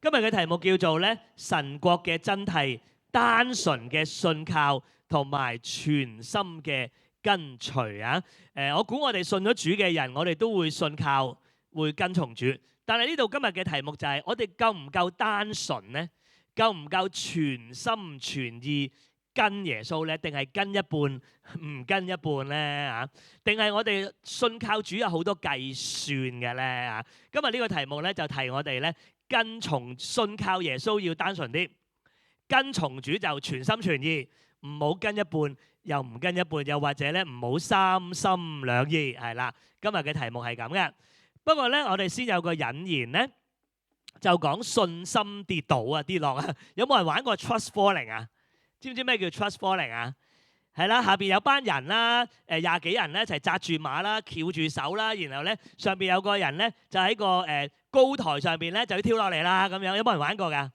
今日嘅題目叫做咧神國嘅真諦，單純嘅信靠同埋全心嘅跟隨啊！我估我哋信咗主嘅人，我哋都會信靠，會跟從主。但係呢度今日嘅題目就係、我哋夠唔夠單純呢？夠唔夠全心全意跟耶穌呢？定係跟一半唔跟一半呢？啊？定係我哋信靠主有好多計算嘅呢？啊？今日呢個題目咧就提我哋咧跟從信靠耶穌要單純啲，跟從主就全心全意，唔好跟一半又唔跟一半，又或者咧唔好三心兩意，係啦。今日嘅題目係咁嘅。不過咧，我哋先有個引言咧，就講信心跌倒啊，跌落啊。有冇人玩過 trust falling 啊？知唔知咩叫 trust falling 啊？係啦，下邊有班人啦，廿幾人咧一齊紮住馬啦，翹住手啦，然後咧上邊有個人咧就喺個高台上邊咧就要跳落嚟啦，咁樣有冇人玩過㗎？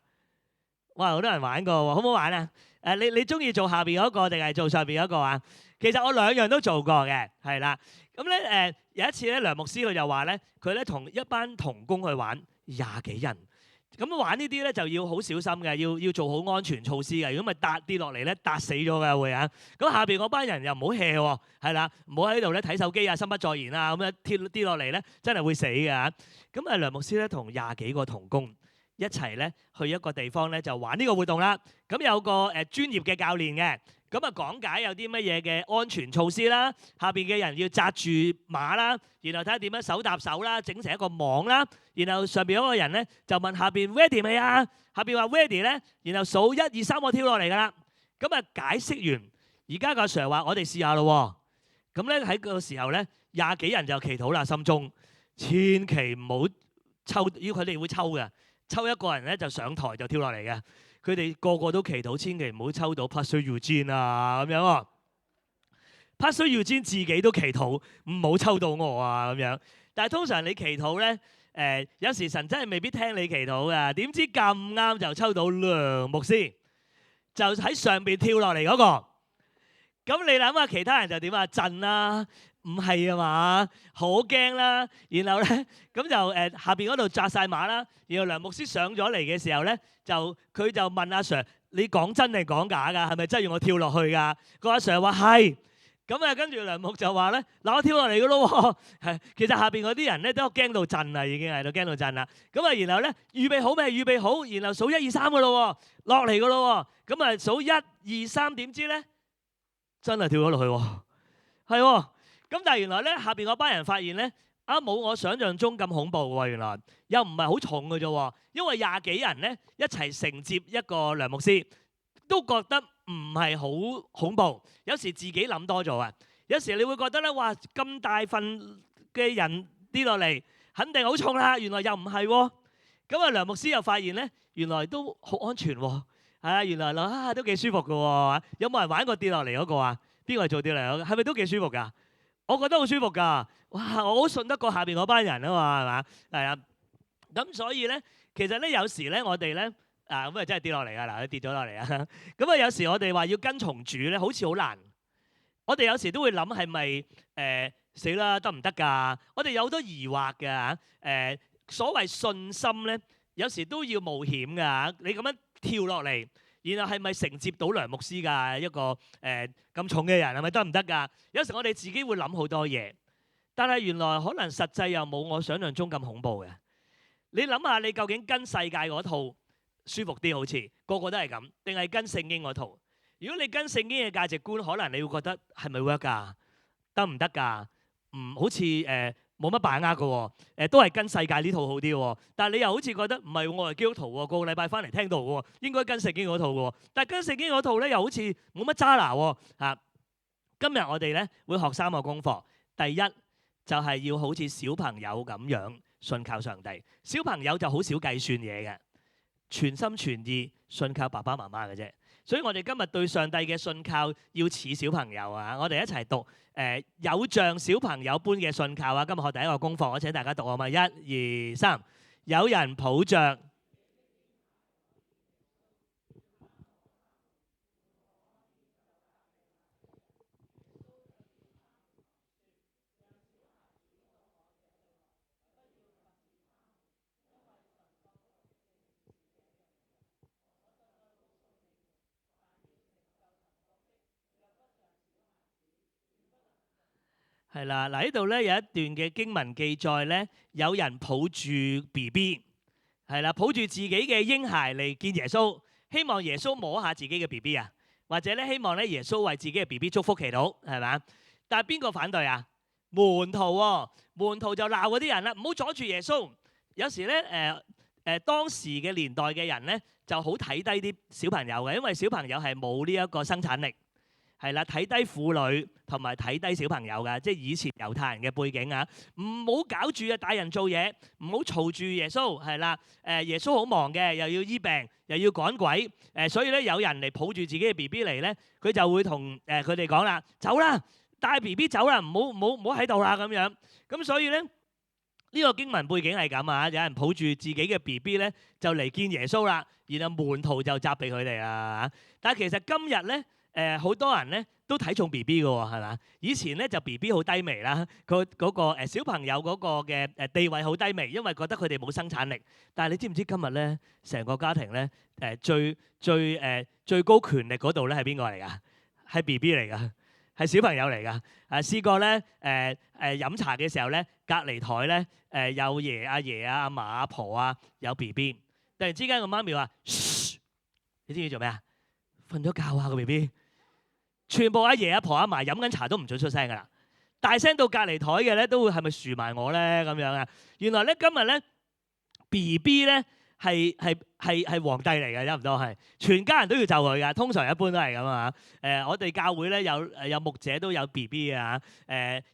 哇，好多人玩過喎，好唔好玩啊？你中意做下邊嗰個定係做上邊嗰個啊？其實我兩樣都做過嘅，係啦。咁咧有一次咧，梁牧師佢就話咧，佢咧同一班同工去玩廿幾人。咁玩呢啲咧就要好小心嘅，要做好安全措施嘅。如果咪跌落嚟咧，跌死咗嘅會啊！咁下邊嗰班人又唔好 hea 喎，係啦，唔好喺度咧睇手機啊、心不在焉啊，咁樣跌落嚟咧，真係會死嘅嚇。咁啊，梁牧師咧同廿幾個同工一齊咧去一個地方咧就玩呢個活動啦。咁有個專業嘅教練嘅，咁啊講解有啲乜嘢嘅安全措施啦，下邊嘅人要紮住馬啦，然後睇下點樣手搭手啦，整成一個網啦。然後上邊嗰個人咧就問下邊 ready 未啊？下邊話 ready 咧，然後數1、2、3我跳落嚟㗎啦。咁啊解釋完，而家個 Sir 話我哋試下咯喎。咁咧喺個時候咧，廿幾人就祈禱啦，心中千祈唔好抽，要佢哋會抽嘅，抽一個人咧就上台就跳落嚟嘅。佢哋個個都祈禱，千祈唔好抽到 Pastor Eugene 啊咁樣喎。Pastor Eugene 自己都祈禱，唔好抽到我啊咁樣。但係通常你祈禱咧。有時神真係未必聽你祈禱㗎，點知咁啱就抽到梁牧師，就喺上邊跳落嚟嗰個。咁你諗下其他人就點啊？震啦，唔係啊嘛，好驚啦。然後咧咁就下邊嗰度紮晒馬啦。然後梁牧師上咗嚟嘅時候咧，佢就問阿 Sir：你講真定講假㗎？係咪真係要我跳落去㗎？個阿 Sir 話係。咁啊，跟住梁牧就話咧：嗱，我跳落嚟嘅咯喎。係，其實下邊嗰啲人咧都驚到震啦，已經係都驚到震啦。咁啊，然後咧預備好未？預備好，然後數1、2、3嘅咯喎，落嚟嘅咯喎。咁啊，數1、2、3，點知咧真係跳咗落去喎。係喎。咁但係原來咧下邊嗰班人發現咧冇我想象中咁恐怖喎。原來又唔係好重嘅啫喎，因為廿幾人咧一齊承接一個梁牧師。都覺得唔係好恐怖，有時自己諗多咗啊！有時你會覺得咧，哇咁大份嘅人跌落嚟，肯定好重啦。原來又唔係喎。咁啊，梁牧師又發現咧，原來都好安全喎。係啊，原來都幾舒服嘅喎。有冇人玩過跌落嚟嗰個啊？邊個做跌落嚟嗰個？係咪都幾舒服㗎？我覺得好舒服㗎。哇！我好信得過下邊嗰班人啊嘛，係嘛？係啊。咁所以咧，其實咧有時咧，我哋咧。咁啊真係跌落嚟啊！嗱，跌咗落嚟啊！咁啊有時我哋話要跟從主咧，好似好難。我哋有時都會諗係咪死啦得唔得㗎？我哋有好多疑惑㗎。所謂信心咧，有時都要冒險㗎。你咁樣跳落嚟，然後係咪承接到梁牧師㗎？一個咁重嘅人係咪得唔得㗎？有時我哋自己會諗好多嘢，但係原來可能實際又冇我想象中咁恐怖嘅。你諗下，你究竟跟世界嗰套舒服啲，好似個個都係咁，定係跟聖經嗰套？如果你跟聖經嘅價值觀，可能你會覺得係咪 work 㗎？得唔得㗎？好似冇乜把握嘅喎。都係跟世界呢套好啲喎。但係你又好似覺得唔係，我係基督徒喎，個禮拜翻嚟聽到嘅喎，應該跟聖經嗰套嘅喎。但係跟聖經嗰套咧，又好似冇乜揸拿喎。今日我哋咧會學3個功課。第一就係要好似小朋友咁樣信靠上帝。小朋友就好少計算嘢嘅。全心全意信靠爸爸媽媽嘅啫，所以我哋今日對上帝嘅信靠要似小朋友啊！我哋一齊讀有像小朋友般嘅信靠啊！今日學第一個功課，我請大家讀好嘛？1、2、3，有人抱着。係啦，嗱呢度咧有一段嘅經文記載咧，有人抱住 BB， 係啦，抱住自己嘅嬰孩嚟見耶穌，希望耶穌摸下自己嘅 BB 啊，或者咧希望咧耶穌為自己嘅 BB 祝福祈禱，係咪？但係邊個反對啊？門徒喎，門徒就鬧嗰啲人啦，唔好阻住耶穌。有時咧當時嘅年代嘅人咧就好睇低啲小朋友嘅，因為小朋友係冇呢一個生產力。係啦，睇低婦女同埋睇低小朋友㗎，即係以前猶太人嘅背景啊！唔好搞住啊，大人做嘢，唔好嘈住耶穌，係啦。耶穌好忙嘅，又要醫病，又要趕鬼，所以咧有人嚟抱住自己嘅 BB 嚟咧，佢就會同佢哋講啦：走啦，帶 BB 走啦，唔好喺度啦咁樣。咁所以咧呢個經文背景係咁啊，有人抱住自己嘅 BB 咧就嚟見耶穌啦，然後門徒就責備佢哋啦。但係其實今日咧。好多人咧都睇重 BB 嘅喎，係嘛？以前咧就 BB 好低微啦，嗰個小朋友嗰個嘅地位好低微，因為覺得佢哋冇生產力。但係你知唔知今日咧成個家庭咧最高權力嗰度咧係邊個嚟㗎？係 BB 嚟㗎，係小朋友嚟㗎。試過咧飲茶嘅時候咧，隔離台咧有阿爺啊、阿嫲、阿婆啊，有 BB。突然之間個媽咪話：噓，你知唔知做咩啊？瞓咗覺啊個 BB。全部阿爺阿婆阿嫲飲緊茶都唔准出聲㗎啦，大聲到隔離台嘅咧都會係咪樹埋我咧咁樣啊？原來咧今日咧 BB 咧係皇帝嚟嘅，差唔多係全家人都要就佢㗎，通常一般都係咁啊。我哋教會咧有牧者都有 BB 啊。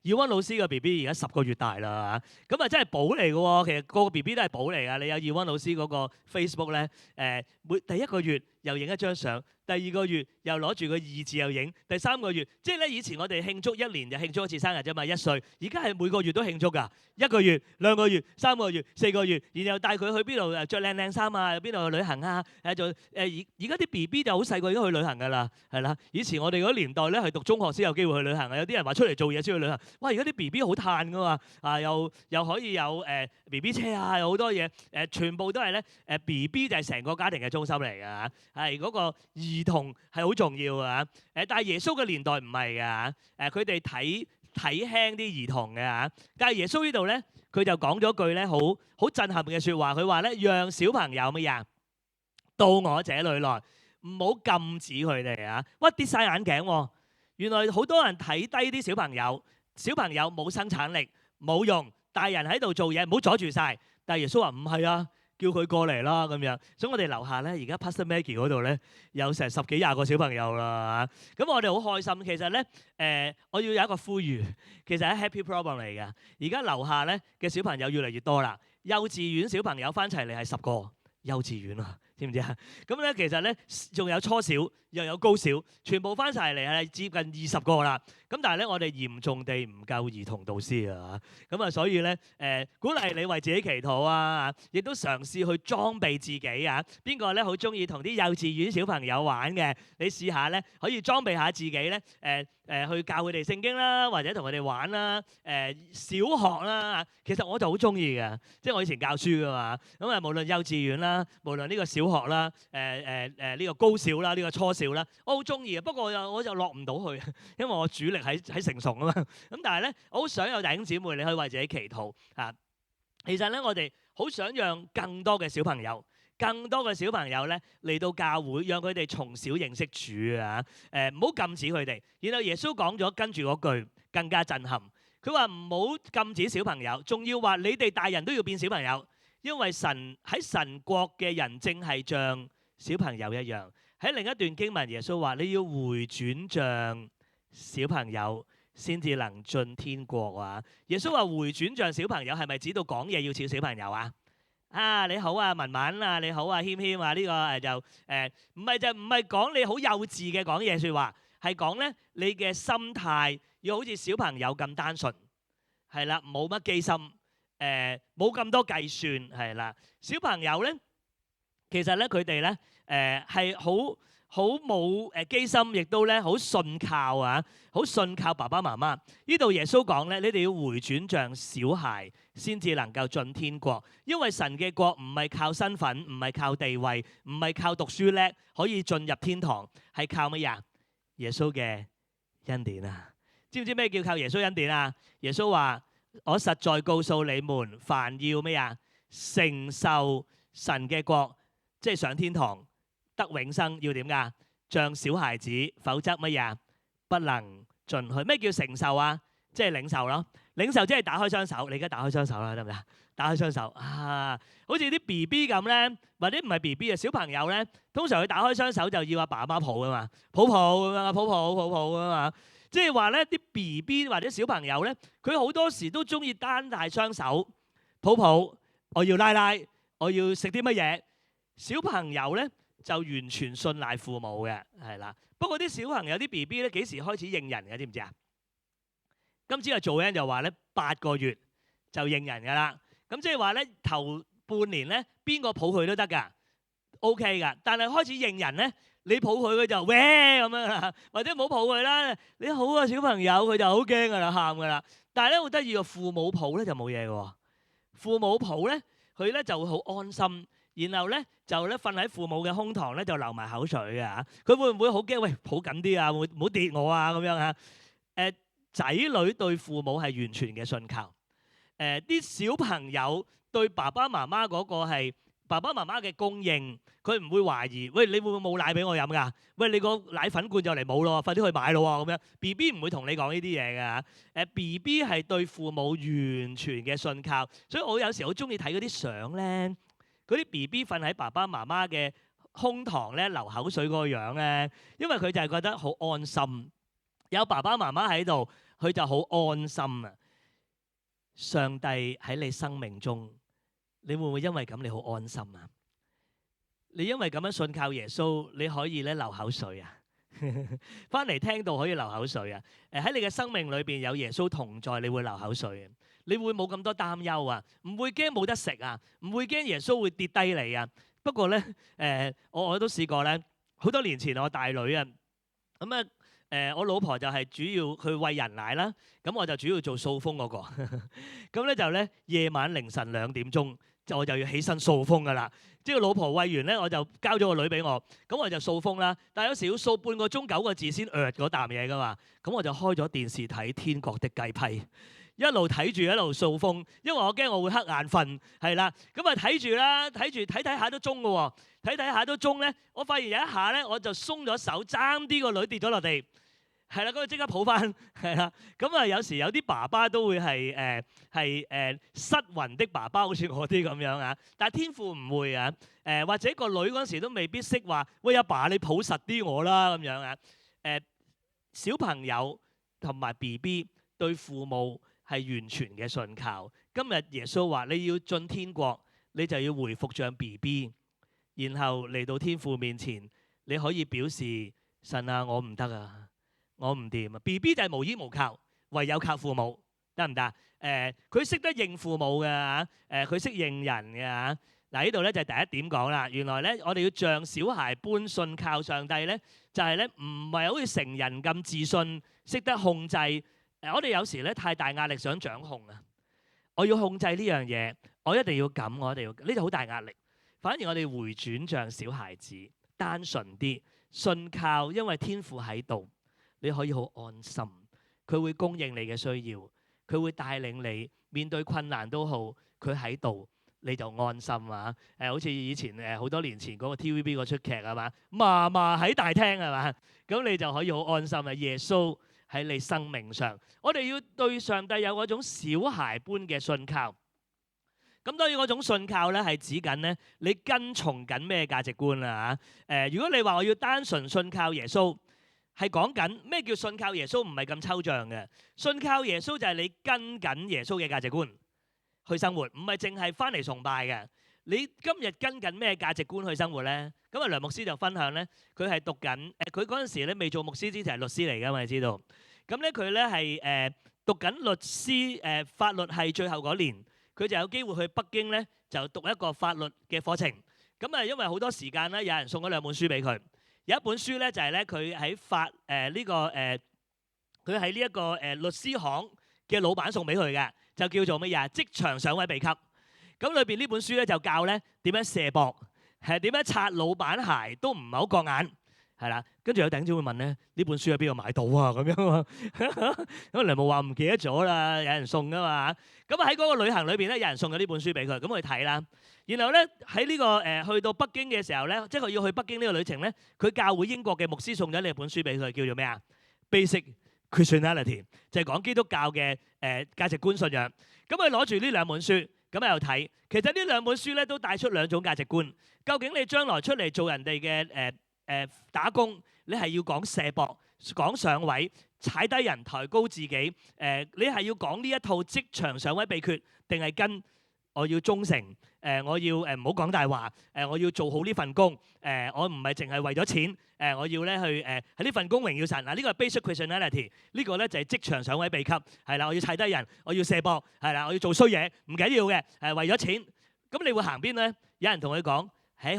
耀溫老師個 BB 而家10個月大啦，咁啊真係寶嚟嘅喎。其實個個 BB 都係寶嚟㗎。你有耀溫老師嗰個 Facebook 咧，第一個月又影一張相。第二個月又攞住個2字又影，第3個月即係咧以前我哋慶祝1年就慶祝一次生日啫嘛，1歲，而家係每個月都慶祝㗎，1個月、2個月、3個月、4個月，然後帶佢去邊度着靚靚衫啊，邊度去旅行啊，而家啲 BB 就好細個已經去旅行㗎啦，係啦，以前我哋嗰年代咧係讀中學先有機會去旅行，有啲人話出嚟做嘢先去旅行，哇！而家啲 BB 好嘆㗎嘛，又可以有BB 車啊，有好多嘢，全部都係咧BB 就係成個家庭嘅中心嚟㗎，係嗰個兒童係好重要啊！但係耶穌嘅年代唔係㗎，佢哋睇輕啲兒童嘅嚇。但係耶穌呢度咧，佢就講咗句咧好震撼嘅説話，佢話咧讓小朋友乜嘢到我這裏來，唔好禁止佢哋啊！哇，跌晒眼鏡喎！原來好多人睇低啲小朋友，小朋友冇生產力冇用，大人喺度做嘢唔好阻住晒。但係耶穌話唔係啊！叫佢過嚟啦咁樣，所以我哋樓下咧，而家 Pastor Maggie 嗰度咧有成10幾20個小朋友啦。咁我哋好開心。其實咧，我要有一個呼籲，其實係 Happy Problem 嚟嘅。而家樓下咧嘅小朋友越嚟越多啦，幼稚園小朋友翻齊嚟係10個，幼稚園啊，知唔知啊？咁咧其實咧仲有初小又有高小，全部翻齊嚟係接近20個啦。咁但係咧，我哋嚴重地唔夠兒童導師啊，咁啊，所以咧鼓勵你為自己祈禱啊，亦都嘗試去裝備自己啊。邊個咧好中意同啲幼稚園小朋友玩嘅？你試下咧，可以裝備下自己咧，去教佢哋聖經啦，或者同佢哋玩啦，小學啦。其實我就好中意嘅，即係我以前教書噶嘛。咁啊，無論幼稚園啦，無論呢個小學啦，呢個高小啦，呢個初小啦，我好中意嘅。不過我就落唔到去，因為我主力喺成熟啊嘛，咁但係咧，我好想有弟兄姊妹，你可以為自己祈禱啊。其實咧，我哋好想讓更多嘅小朋友咧嚟到教會，讓佢哋從小認識主啊。唔好禁止佢哋。然後耶穌講咗跟住嗰句更加震撼，佢話唔好禁止小朋友，仲要話你哋大人都要變小朋友，因為神國嘅人正係像小朋友一樣。喺另一段經文，耶穌話你要回轉像小朋友先至能進天國啊！耶穌話回轉像小朋友係咪指到講嘢要似小朋友啊？你好啊，文文啊，你好啊，謙謙啊，呢個就唔係講你好幼稚嘅講嘢説話，係講咧你嘅心態要好似小朋友咁單純，係啦，冇乜機心，冇咁多計算，係啦。小朋友咧，其實咧佢哋咧係好冇機心，亦都咧好信靠啊，好信靠爸爸媽媽。呢度耶穌講咧，你哋要回轉像小孩，先至能夠進天國。因為神嘅國唔係靠身份，唔係靠地位，唔係靠讀書叻可以進入天堂，係靠乜嘢？耶穌嘅恩典啊！知唔知咩叫靠耶穌恩典啊？耶穌話：我實在告訴你們，凡要咩啊？承受神嘅國，即係上天堂得永生，要點㗎？像小孩子，否則乜嘢啊？不能進去。咩叫承受啊？即係領受咯。領受即係打開雙手，你而家打開雙手啦，得唔得？打開雙手啊，好似啲 BB 咁咧，或者唔係 BB 啊，小朋友咧，通常佢打開雙手就要阿爸阿媽抱噶嘛，抱抱咁樣，抱噶嘛。即係話咧，啲 BB 或者小朋友咧，佢好多時都中意單大雙手抱抱，我要拉拉，我要食啲乜嘢。小朋友咧就完全信賴父母嘅，係啦。不過啲小朋友啲 BB 咧幾時開始認人嘅，知唔知啊？今朝啊做緊就話咧8個月就認人㗎啦。咁即係話咧頭半年咧邊個抱佢都得㗎 ，OK 㗎。但係開始認人咧，你抱佢佢就喂咁樣啦，或者唔好抱佢啦。你好啊小朋友，佢就好驚㗎啦，喊㗎啦。但係咧好得意喎，父母抱咧就冇嘢㗎喎。父母抱咧佢咧就會好安心，然後咧就咧瞓喺父母嘅胸膛咧就流埋口水嘅嚇。佢會唔會好驚？喂，抱緊啲啊，唔好跌我啊咁樣嚇。仔女對父母係完全嘅信靠。啲小朋友對爸爸媽媽嗰個係爸爸媽媽嘅供應，佢唔會懷疑。喂，你會唔會冇奶俾我飲㗎？喂，你個奶粉罐就嚟冇咯，快啲去買咯咁樣。BB 唔會同你講呢啲嘢㗎。BB 係對父母完全嘅信靠，所以我有時好中意睇嗰啲相咧，嗰啲 BB 瞓喺爸爸媽媽嘅胸膛咧流口水嗰個樣咧，因為佢就係覺得好安心，有爸爸媽媽喺度。佢就好安心啊！上帝喺你生命中，你會唔會因為咁你好安心啊？你因為咁樣信靠耶穌，你可以咧流口水啊！翻嚟聽到可以流口水啊！喺你嘅生命裏邊有耶穌同在，你會流口水啊！你會冇咁多擔憂啊！唔會驚冇得食啊！唔會驚耶穌會跌低你啊！不過咧，我都試過咧，好多年前我大女啊，咁啊。我老婆就係主要去餵人奶啦，咁我就主要做掃風嗰個。咁咧就咧夜晚凌晨2點鐘，我就要起身掃風噶啦。即係老婆餵完咧，我就交咗個女俾我，咁我就掃風啦。但係有時要掃半個鐘9個字先嗰啖嘢噶嘛，咁我就開咗電視睇《天國的雞批》，一路睇住一路掃風，因為我驚我會瞌眼瞓，係啦。咁啊睇住啦，睇下都鐘噶喎，睇下都鐘咧，我發現有一下咧，我就鬆咗手，爭啲個女跌咗落地。係啦，咁佢即刻抱翻，係啦。咁啊，有時有啲爸爸都會係失魂的爸爸，好似我啲咁樣啊。但係天父唔會啊。或者個女嗰陣時都未必識話，喂阿爸你抱實啲我啦咁樣啊。小朋友同埋 BB 對父母係完全嘅信靠。今日耶穌話你要進天國，你就要回復像 BB， 然後嚟到天父面前，你可以表示神啊，我唔得啊。我唔掂啊 ！BB 就係無依無靠，唯有靠父母，得唔得？佢識得認父母嘅嚇，佢識認人嘅嚇。嗱呢度咧就係第一點講啦。原來咧我哋要像小孩般信靠上帝咧，就係咧唔係好似成人咁自信，識得控制。我哋有時咧太大壓力想掌控啊！我要控制呢樣嘢，我一定要咁，我一定要呢度好大壓力。反而我哋回轉像小孩子，單純啲信靠，因為天父喺度。你可以好安心，佢會供應你嘅需要，佢會帶領你面對困難都好，佢喺度你就安心啊！好似以前好多年前嗰個 TVB 嗰出劇係嘛，嫲嫲喺大廳係嘛，咁你就可以好安心啊！耶穌喺你生命上，我哋要對上帝有嗰種小孩般嘅信靠。咁當然嗰種信靠咧係指緊咧你跟從緊咩價值觀啊嚇？如果你話我要單純信靠耶穌。係講緊咩叫信靠耶穌，唔係咁抽象嘅。信靠耶穌就係你跟緊耶穌嘅價值觀去生活，唔係淨係翻嚟崇拜嘅。你今日跟緊咩價值觀去生活咧？咁啊梁牧師就分享咧，佢係讀緊佢嗰陣時咧未做牧師之前係律師嚟㗎嘛，你知道。咁咧佢咧係讀緊律師法律系最後嗰年，佢就有機會去北京咧就讀一個法律嘅課程。咁啊因為好多時間咧，有人送咗2本書俾佢。有一本書咧就係咧佢喺佢喺呢一個律師行嘅老闆送俾佢嘅，就叫做乜嘢？職場上位秘笈。咁裏邊呢本書咧就教咧點樣卸膊，係點樣擦老闆鞋都唔係好覺眼。係啦。跟住有弟兄姊妹問咧，呢本書喺邊度買到啊？咁樣啊，咁梁牧話唔記得咗啦，有人送噶嘛。咁喺嗰個旅行裏邊咧，有人送咗呢本書俾佢，咁佢睇啦。然後咧喺呢個去到北京嘅時候咧，即係佢要去北京呢個旅程咧，佢教會英國嘅牧師送咗呢本書俾佢，叫做咩啊？Basic Christianity， 就係講基督教嘅價值觀信仰。咁佢攞住呢兩本書，咁喺度睇。其實呢兩本書咧都帶出兩種價值觀。究竟你將來出嚟做人哋嘅打工，你係要講卸膊、講上位、踩低人、抬高自己？你係要講呢一套職場上位秘訣，定係跟我要忠誠？我要唔好講大話？我要做好呢份工？我唔係淨係為咗錢？我要咧去喺呢份工榮耀神。嗱，呢個係 basic Christianity， 呢個咧就係職場上位秘笈。係啦，我要踩低人，我要卸膊，係啦，我要做衰嘢，唔緊要嘅，為咗錢。咁你會行邊咧？有人同佢講，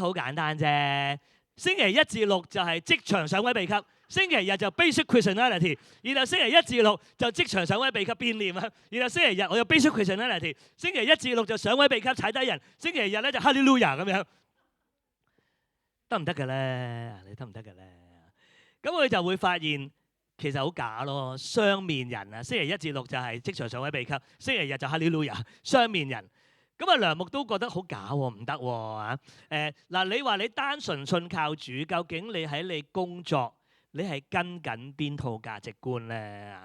好簡單啫。星期一至六就係職場上位秘笈，星期日就 basic Christianity， 然後星期一至六就職場上位秘笈變臉啊，然後星期日我有 basic Christianity， 星期一至六就上位秘笈踩低人，星期日咧就哈利路亞咁樣，得唔得嘅咧？你得唔得嘅咧？咁佢就會發現其實好假咯，雙面人啊！星期一至六就係職場上位秘笈，星期日就哈利路亞，雙面人。咁啊，梁牧都覺得好假喎，唔得喎嗱，你話你單純信靠主，究竟你喺你工作，你係跟緊邊套價值觀咧？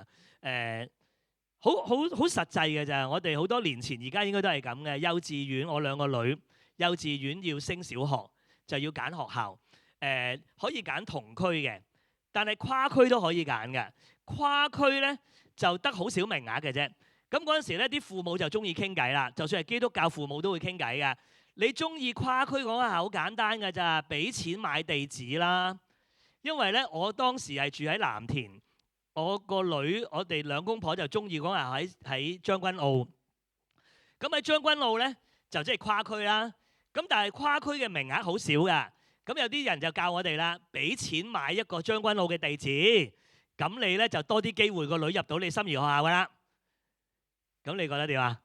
好實際嘅咋。我哋好多年前，而家應該都係咁嘅。幼稚園，我兩個女，幼稚園要升小學就要揀學校，可以揀同區嘅，但係跨區都可以揀嘅。跨區咧就得好少名額嘅啫。咁嗰陣時咧，啲父母就中意傾偈啦。就算係基督教父母都會傾偈嘅。你中意跨區講下好簡單㗎咋，俾錢買地址啦。因為咧，我當時係住喺藍田，我個女，我哋兩公婆就中意講下喺將軍澳。咁喺將軍澳咧就即係跨區啦。咁但係跨區嘅名額好少㗎。咁有啲人就教我哋啦，俾錢買一個將軍澳嘅地址，咁你咧就多啲機會個女入到你心儀學校㗎啦。咁你覺得點啊？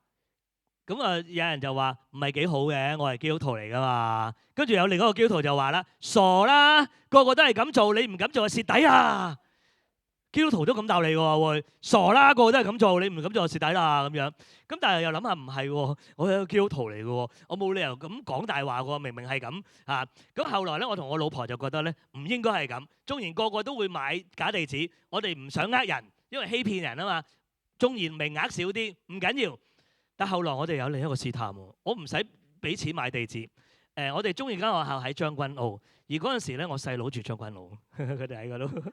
咁啊，有人就話唔係幾好嘅，我係基督徒嚟噶嘛。跟住有另一個基督徒就話啦，傻啦，個個都係咁做，你唔敢做就蝕底啊！基督徒都咁答你喎，會傻啦，個個都係咁做，你唔敢做就蝕底啦咁樣。咁但係又諗下唔係喎，我係個基督徒嚟嘅喎，我冇理由咁講大話喎，明明係咁嚇。咁後來咧，我同我老婆就覺得咧，唔應該係咁。縱然個個都會買假地址，我哋唔想呃人，因為欺騙人啊嘛。縱然名額少啲唔緊要，但後來我哋有另一個試探喎，我唔使俾錢買地址。我哋中意間學校喺將軍澳，而嗰陣時咧，我細佬住將軍澳，佢哋喺嗰度。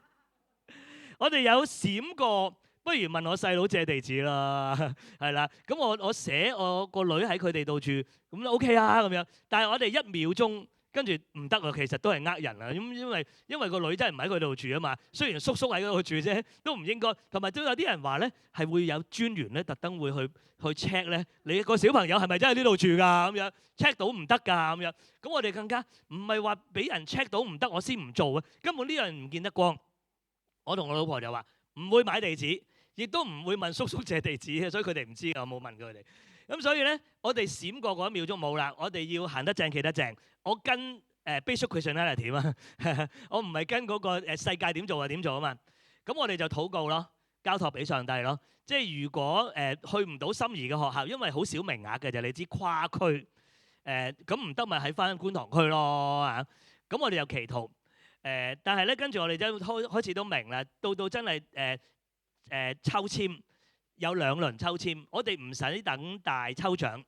我哋有閃過，不如問我細佬借地址啦，係啦。咁我寫我個女喺佢哋度住，咁都 OK 啊咁樣。但係我哋一秒鐘。跟住唔得啊，其實都係呃人啊，因為個女真係唔喺佢度住啊嘛。雖然叔叔喺嗰度住啫，都唔應該。同埋都有啲人話咧，係會有專員咧特登會去 check 咧，你個小朋友係咪真係呢度住㗎咁樣 check 到唔得㗎咁樣。咁我哋更加唔係話俾人 check 到唔得，我先唔做啊。根本呢樣唔見得光。我同我老婆就話唔會買地址，亦都唔會問叔叔借地址嘅，所以佢哋唔知㗎，我冇問佢哋。咁所以咧，我哋閃過嗰一秒鐘冇啦，我哋要行得正企得正。我跟basic Christianity啊，我唔係跟嗰個世界點做就點做啊嘛。咁我哋就禱告咯，交託俾上帝咯。即係如果去唔到心儀嘅學校，因為好少名額嘅就你知跨區咁唔得咪喺翻觀塘區咯啊。咁我哋又祈禱但係咧跟住我哋就開始都明啦，到真係抽籤。有2輪抽籤，我哋唔使等大抽獎。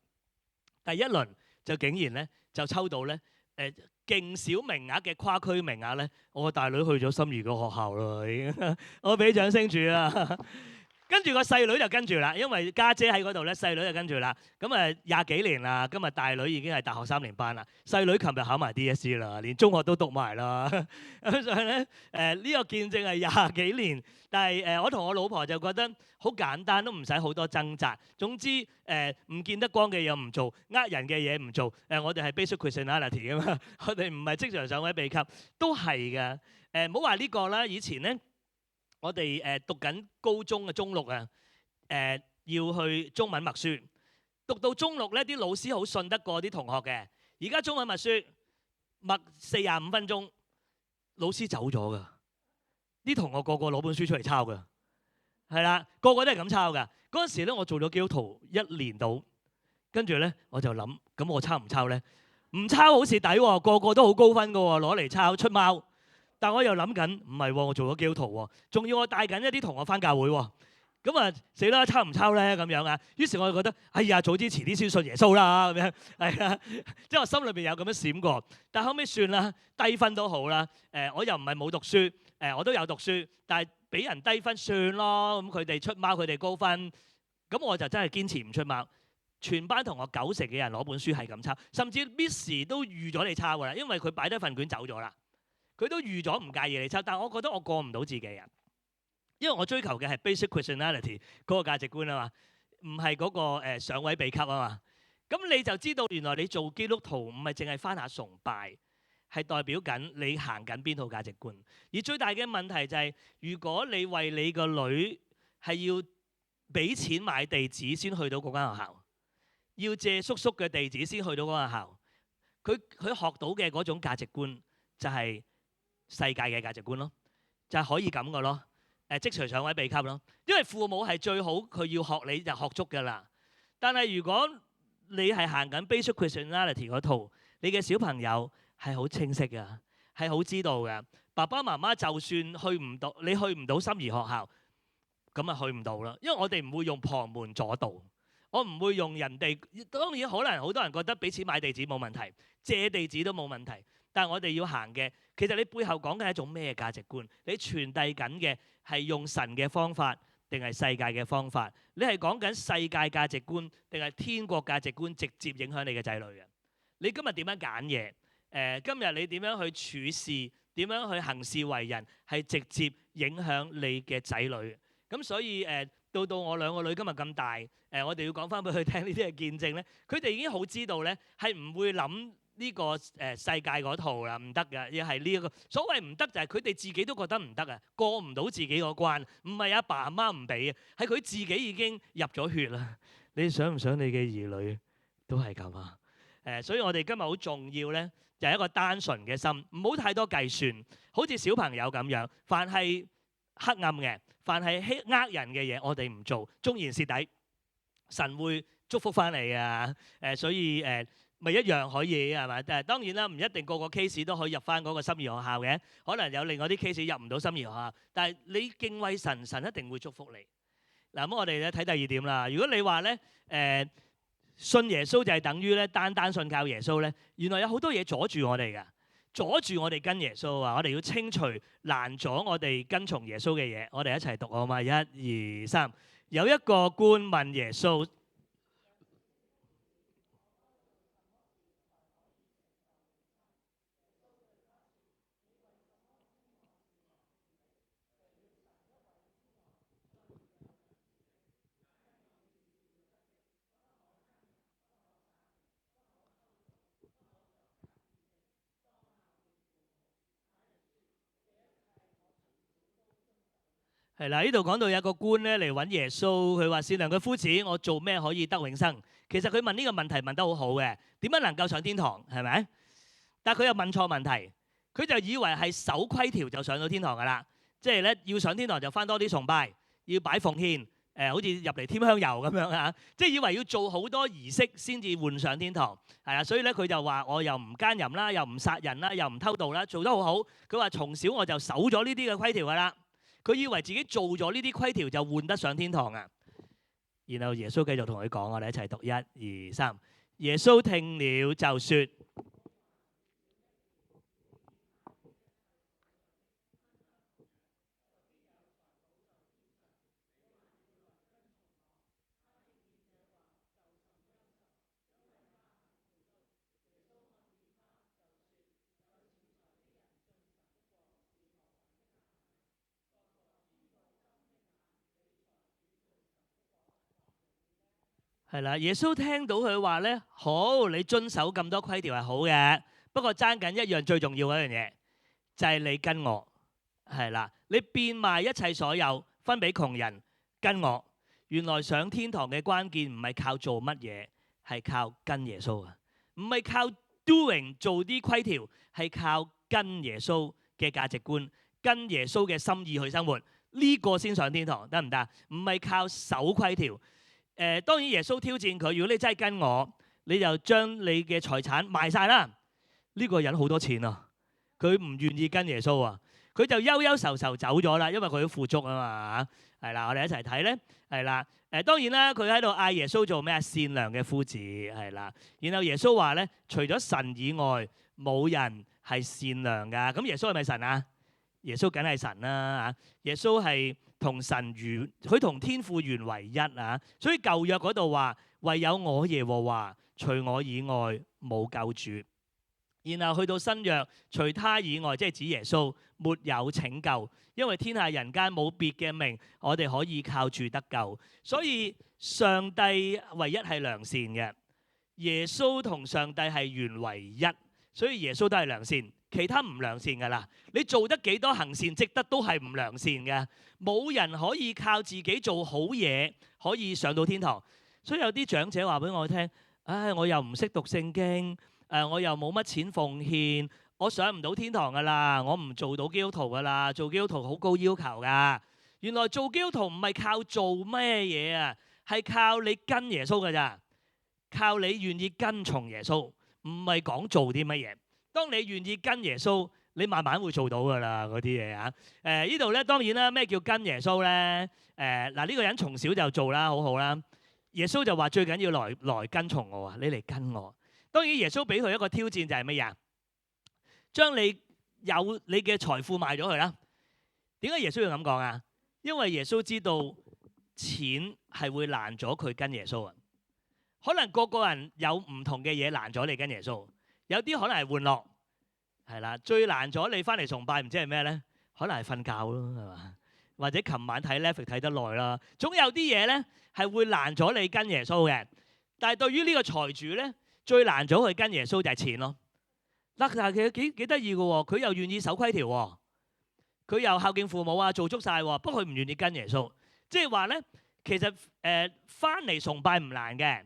第一輪就竟然咧就抽到咧勁少名額嘅跨區名額咧，我個大女去咗心儀個學校咯已經，我俾掌聲住啦。跟住個細女就跟住啦，因為家姐喺嗰度咧，細女就跟住啦。咁20幾年啦，今日大女已經係大學3年班啦，細女琴日考埋 DSE 啦，連中學都讀埋啦。咁所以咧呢個見證係20幾年，但係我同我老婆就覺得好簡單，都唔使好多掙扎。總之唔見得光嘅嘢唔做，人嘅嘢唔做。我哋係 basic Christianity 噶嘛，我哋唔係職場上位秘笈，都係嘅。唔好話呢個啦，以前咧。我哋讀緊高中嘅中六啊，要去中文默書。讀到中六咧，啲老師好信得過啲同學嘅。而家中文默書默45分鐘，老師走咗㗎，啲同學個個攞本書出嚟抄㗎，係啦，個個都係咁抄㗎。嗰陣時咧，我做咗基督徒1年到，跟住咧我就諗，咁我抄唔抄咧？唔抄好蝕底喎，個個都好高分㗎喎，攞嚟抄出貓。但我又諗緊，唔係喎，我做咗基督徒喎，仲要我帶緊一啲同學返教會喎。咁啊死啦，抄唔抄咧咁樣啊？於是我就覺得，哎呀，早啲遲啲先信耶穌啦咁樣，係啊，即係我心裏邊有咁樣閃過。但後尾算啦，低分都好啦。我又唔係冇讀書，我都有讀書，但係俾人低分算咯。咁佢哋出貓，佢哋高分，咁我就真係堅持唔出貓。全班同學90%嘅人攞本書係咁抄，甚至 Miss 都預咗你抄㗎啦，因為佢擺低份卷走咗啦。佢都預咗唔介意你抄，但係我覺得我過唔到自己啊。因為我追求嘅係 basic Christianity 嗰個價值觀啊嘛，唔係嗰個上位秘笈啊嘛。咁你就知道原來你做基督徒唔係淨係返下崇拜，係代表緊你行緊邊套價值觀。而最大嘅問題就係，如果你為你個女係要俾錢買地址先去到嗰間學校，要借叔叔嘅地址先去到嗰間學校，佢學到嘅嗰種價值觀就係世界嘅價值觀咯，就係可以咁嘅咯。即隨上位秘笈咯，因為父母係最好，佢要學你就學足㗎啦。但係如果你係行緊 basic Christianity 嗰套，你嘅小朋友係好清晰㗎，係好知道嘅。爸爸媽媽就算去唔到，你去唔到心儀學校，咁啊去唔到啦。因為我哋唔會用旁門左道，我唔會用人哋。當然可能好多人覺得俾錢買地址冇問題，借地址都冇問題。但係我哋要行嘅，其實你背後講嘅係一種咩價值觀？你傳遞緊嘅係用神嘅方法定係世界嘅方法？你係講緊世界價值觀定係天國價值觀直接影響你嘅仔女嘅？你今日點樣揀嘢？今日你點樣去處事？點樣去行事為人？係直接影響你嘅仔女。咁所以到我兩個女今日咁大，我哋要講翻俾佢聽呢啲嘅見證咧，佢哋已經好知道咧，係唔會諗呢個世界嗰套啦，唔得㗎，要係呢一個所謂唔得就係佢哋自己都覺得唔得啊，過唔到自己個關，唔係阿爸阿媽唔俾啊，係佢自己已經入咗血啦。你想唔想你嘅兒女都係咁啊？所以我哋今日好重要咧，就係一個單純嘅心，唔好太多計算，好似小朋友咁樣，凡係黑暗嘅，凡係呃人嘅嘢，我哋唔做，縱然蝕底，神會祝福翻你啊！所以咪一樣可以係咪？但係當然啦，唔一定個個 case 都可以入翻嗰個心儀學校嘅，可能有另外啲 case 入唔到心儀學校。但係你敬畏神，神一定會祝福你。嗱，咁我哋咧睇第二點啦。如果你話咧信耶穌就係等於咧單信靠耶穌咧，原來有好多嘢阻住我哋㗎，阻住我哋跟耶穌啊！我哋要清除攔阻我哋跟從耶穌嘅嘢。我哋一齊讀好嘛？1、2、3。有一個官問耶穌。係啦，呢度講到有個官咧嚟揾耶穌，佢話：善良嘅夫子，我做咩可以得永生？其實佢問呢個問題問得好好嘅，點樣能夠上天堂？係咪？但係佢又問錯問題，佢就以為係守規條就上到天堂㗎啦，即係咧要上天堂就返多啲崇拜，要擺奉獻，好似入嚟添香油咁樣啊，即係以為要做好多儀式先至換上天堂，係啊，所以咧佢就話：我又唔奸淫啦，又唔殺人啦，又唔偷盜啦，做得好好。佢話從小我就守咗呢啲嘅規條㗎啦。佢以為自己做咗呢啲規條就換得上天堂啊！然後耶穌繼續同佢講，我哋一齊讀1、2、3。耶穌聽了就説：係啦，耶穌聽到佢話咧，好，你遵守咁多規條係好嘅，不過爭緊一樣最重要嗰樣嘢，就係你跟我，係啦，你變賣一切所有，分俾窮人，跟我。原來上天堂嘅關鍵唔係靠做乜嘢，係靠跟耶穌啊，唔係靠 doing 做啲規條，係靠跟耶穌嘅價值觀，跟耶穌嘅心意去生活，呢個先上天堂，得唔得？唔係靠守規條。當然耶穌挑戰佢，如果你真係跟我，你就將你嘅財產賣晒啦。呢個人好多錢啊，佢唔願意跟耶穌啊，佢就憂憂愁愁走咗啦，因為佢都富足啊嘛。係啦，我哋一齊睇咧，係啦。當然啦，佢喺度嗌耶穌做咩啊？善良嘅夫子，係啦。然後耶穌話咧，除咗神以外，冇人係善良噶。咁耶穌係咪神啊？耶穌梗係神啦嚇。耶穌係同神原，佢同天父原為一啊。所以舊約嗰度話，唯有我耶和華，除我以外冇救主。然後去到新約，除他以外，即係指耶穌，沒有拯救，因為天下人間冇別嘅名，我哋可以靠住得救。所以上帝唯一係良善嘅，耶穌同上帝係原為一，所以耶穌都係良善，其他唔良善噶啦。你做得幾多行善積德都係唔良善嘅，冇人可以靠自己做好嘢可以上到天堂。所以有啲長者話俾我聽，唉，我又唔識讀聖經。我又冇乜錢奉獻，我上唔到天堂噶啦，我唔做到基督徒噶啦，做基督徒好高要求噶。原來做基督徒唔係靠做咩嘢啊，係靠你跟耶穌噶咋，靠你願意跟從耶穌，唔係講做啲乜嘢。當你願意跟耶穌，你慢慢會做到噶啦嗰啲嘢啊。呢度咧當然啦，咩叫跟耶穌咧？呢個人從小就做啦，好好啦。耶穌就話最緊要來跟從我啊，你嚟跟我。當然耶穌俾佢一個挑戰就係乜嘢？將你嘅財富賣咗佢啦。點解耶穌要咁講啊？因為耶穌知道錢係會攔咗佢跟耶穌啊。可能個個人有唔同嘅嘢攔咗你跟耶穌，有啲可能係玩樂，係啦，最攔咗你翻嚟崇拜唔知係咩咧？可能係瞓覺咯，係嘛？或者琴晚睇 Netflix 睇得耐啦。總有啲嘢咧係會攔咗你跟耶穌嘅。但係對於呢個財主咧，最難咗佢跟耶穌就係錢咯。但係其實幾得意嘅喎，佢又願意守規條喎，佢又孝敬父母啊，做足晒喎。不過佢唔願意跟耶穌，即係話咧，其實翻嚟崇拜唔難嘅，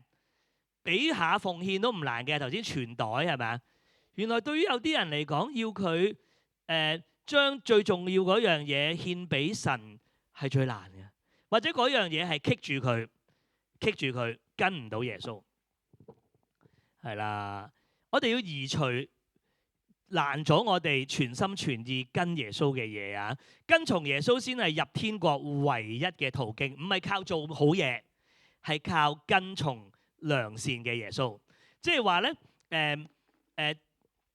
俾下奉獻都唔難嘅。頭先傳袋係咪啊？原來對於有啲人嚟講，要佢將最重要嗰樣嘢獻俾神係最難嘅，或者嗰樣嘢係棘住佢跟唔到耶穌。係啦，我哋要移除攔咗我哋全心全意跟耶穌嘅嘢啊！跟從耶穌先係入天國唯一嘅途徑，唔係靠做好嘢，係靠跟從良善嘅耶穌。即係話咧，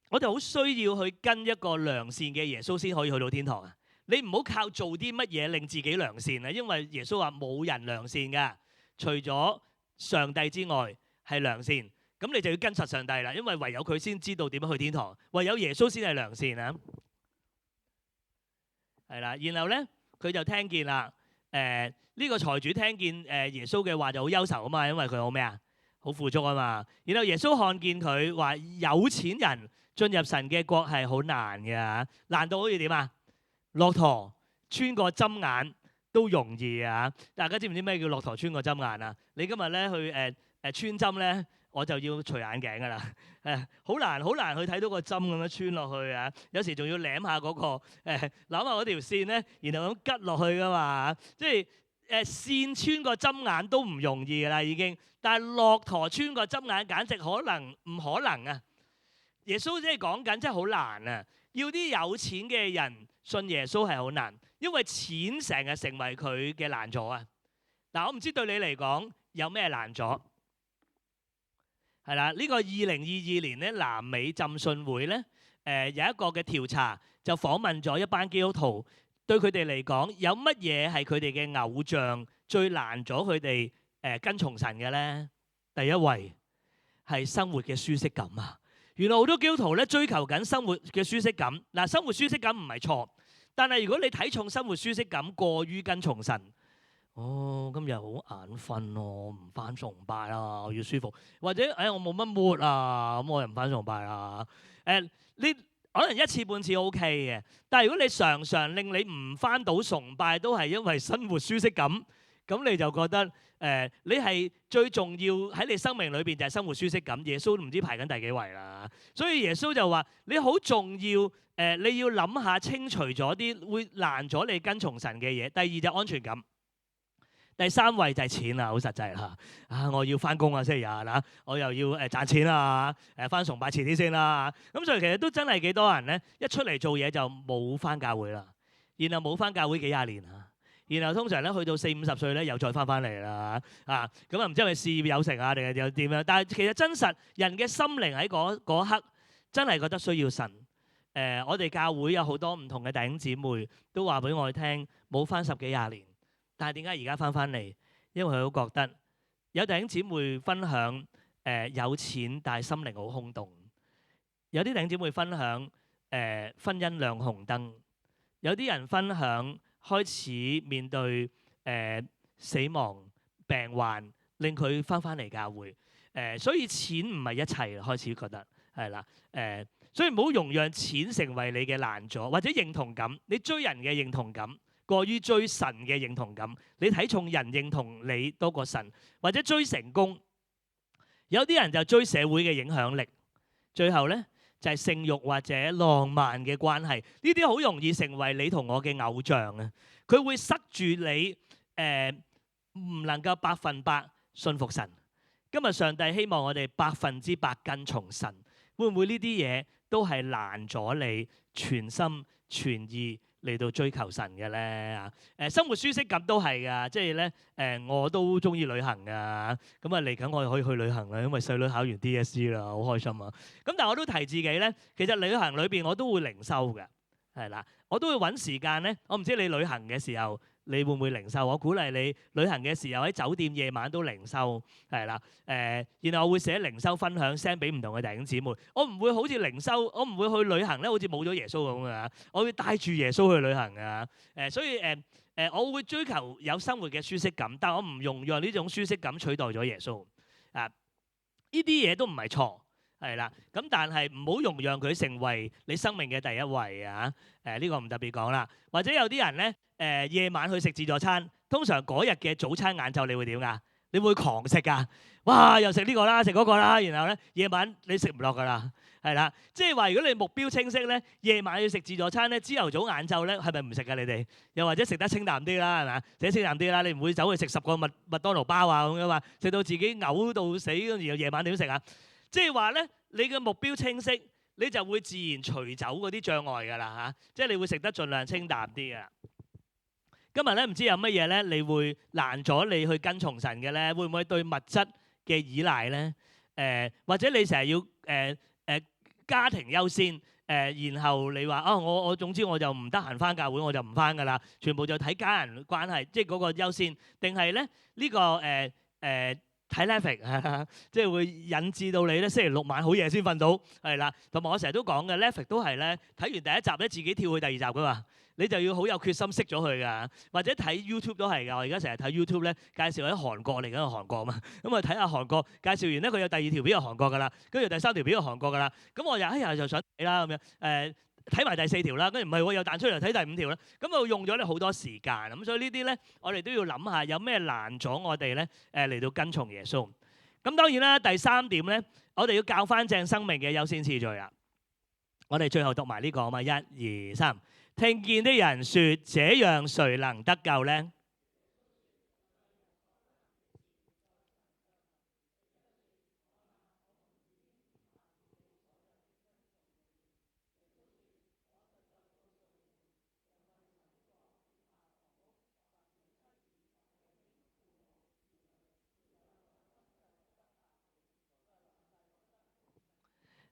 我哋好需要去跟一個良善嘅耶穌先可以去到天堂啊！你唔好靠做啲乜嘢令自己良善啊，因為耶穌話冇人良善㗎，除咗上帝之外係良善。咁你就要跟實上帝啦，因為唯有佢先知道點樣去天堂，唯有耶穌先係良善啊。係啦，然後咧佢就聽見啦，呢個財主聽見耶穌嘅話就好憂愁啊嘛，因為佢好咩啊？好富足啊嘛。然後耶穌看見佢話有錢人進入神嘅國係好難嘅，難到好似點啊？駱駝穿過針眼都容易啊！大家知唔知咩叫駱駝穿過針眼啊？你今日咧去穿針咧？我就要除眼鏡㗎啦，好難去睇到個針咁樣穿落去啊！有時仲要舐下嗰個攬下嗰條線咧，然後咁拮落去㗎嘛，即係線穿個針眼都唔容易㗎啦已經，但係駱駝穿個針眼簡直唔可能啊！耶穌即係講緊真係好難啊！要啲有錢嘅人信耶穌係好難，因為錢成日成為佢嘅難阻啊！嗱，我唔知對你嚟講有咩難阻？係啦，呢個2022年咧，南美浸信會咧，有一個嘅調查，就訪問咗一班基督徒，對佢哋嚟講，有乜嘢係佢哋嘅偶像最難咗佢哋跟從神嘅咧？第一位係生活嘅舒適感啊！原來好多基督徒咧追求緊生活嘅舒適感。嗱，生活舒適感唔係錯，但係如果你睇重生活舒適感過於跟從神。今日好眼瞓喎，唔返崇拜啦，我要舒服。或者我冇乜 mood 啊，咁我又唔返崇拜啦。你可能一次半次 OK 嘅，但係如果你常常令你唔返到崇拜，都係因為生活舒適感，咁你就覺得你係最重要喺你生命裏邊就係生活舒適感。耶穌都唔知排緊第幾位啦。所以耶穌就話：你好重要你要諗下清除咗啲會攔咗你跟從神嘅嘢。第二就安全感。第三位就係錢啦，好實際啦。我要翻工啊，星期日啦，我又要賺錢啦，翻崇拜遲啲先啦。咁所以其實都真係幾多人咧，一出嚟做嘢就冇翻教會啦，然後冇翻教會幾廿年啦，然後通常咧去到40-50歲咧又再翻嚟啦。咁啊唔知係咪事業有成啊，定係又點樣？但係其實真實人嘅心靈喺嗰刻真係覺得需要神。我哋教會有好多唔同嘅弟兄姊妹都話俾我哋聽，冇翻10幾20年。但係點解而家翻嚟？因為佢都覺得有弟兄姊妹分享有錢，但係心靈好空洞。有啲弟兄姊妹分享婚姻亮紅燈。有啲人分享開始面對死亡病患，令佢翻嚟教會。所以錢唔係一切，開始覺得係啦。所以唔好容讓錢成為你嘅攔阻，或者認同感。你追人嘅認同感過於追神嘅認同感，你睇重人認同你多過神，或者追成功。有啲人就追社會嘅影響力，最後呢，就係性慾或者浪漫嘅關係。呢啲好容易成為你同我嘅偶像啊！佢會塞住你唔能夠100%信服神。今日上帝希望我哋100%跟從神，會唔會呢啲嘢都係攔咗你全心全意嚟到追求神嘅咧？生活舒適感都係㗎，即係咧我都中意旅行㗎。咁啊嚟緊我可以去旅行啦，因為細女考完 DSE 啦，好開心啊！咁但係我都提自己咧，其實旅行裏邊我都會靈修嘅，係啦，我都會揾時間咧。我唔知你旅行嘅時候，你會唔會靈修？我鼓勵你旅行嘅時候喺酒店夜晚都靈修，係啦。然後我會寫靈修分享 send 俾唔同嘅弟兄姊妹。我唔會好似靈修，我唔會去旅行咧，好似冇咗耶穌咁嘅。我會帶住耶穌去旅行嘅。所以我會追求有生活嘅舒適感，但我唔容讓呢種舒適感取代咗耶穌。呢啲嘢都唔係錯，係啦。咁但係唔好容讓佢成為你生命嘅第一位啊！呢個唔特別講啦。或者有啲人咧。夜晚去食自助餐，通常嗰日嘅早餐晏晝你會點㗎？你會狂食㗎？哇！又食呢個啦，食嗰個啦，然後咧夜晚你食唔落㗎啦，係啦。即係話如果你目標清晰咧，夜晚要食自助餐咧，朝頭早晏晝咧係咪唔食㗎？你哋又或者食得清淡啲啦，係咪啊？食得清淡啲啦，你唔會走去食10個麥當勞包啊咁樣嘛，食到自己嘔到死，然後夜晚點食啊？即係話咧，你嘅目標清晰，你就會自然除走嗰啲障礙㗎啦嚇，即係你會食得盡量清淡啲㗎。今日咧唔知有乜嘢咧，你會攔咗你去跟從神嘅咧？會唔會對物質嘅依賴咧？或者你成日要家庭優先，然後你話我總之我就唔得閒翻教會，我就唔翻㗎啦，全部就睇家人關係，即係嗰個優先，定係咧呢個睇 Netflix 即係會引致到你咧星期六晚好夜先瞓到，係啦。同埋我成日都講嘅 Netflix 都係咧睇完第一集咧自己跳去第二集㗎嘛。你就要好有決心熄咗佢㗎，或者睇 YouTube 都係㗎。我而家成日睇 YouTube 咧，介紹喺韓國嚟緊個韓國嘛，咁啊睇下韓國介紹完咧，佢有第2條片係韓國㗎啦，跟住第3條片係韓國㗎啦。咁我就想睇啦咁樣，睇埋第4條啦，跟住唔係喎，又彈出嚟睇第5條啦。咁啊用咗你好多時間，咁所以呢啲咧，我哋都要諗下有咩攔咗我哋咧嚟到跟從耶穌。咁當然啦，第3點咧，我哋要教翻正生命嘅優先次序啊。我哋最後讀埋呢個啊嘛，1、2、3。聽見的人說：這樣誰能得救呢？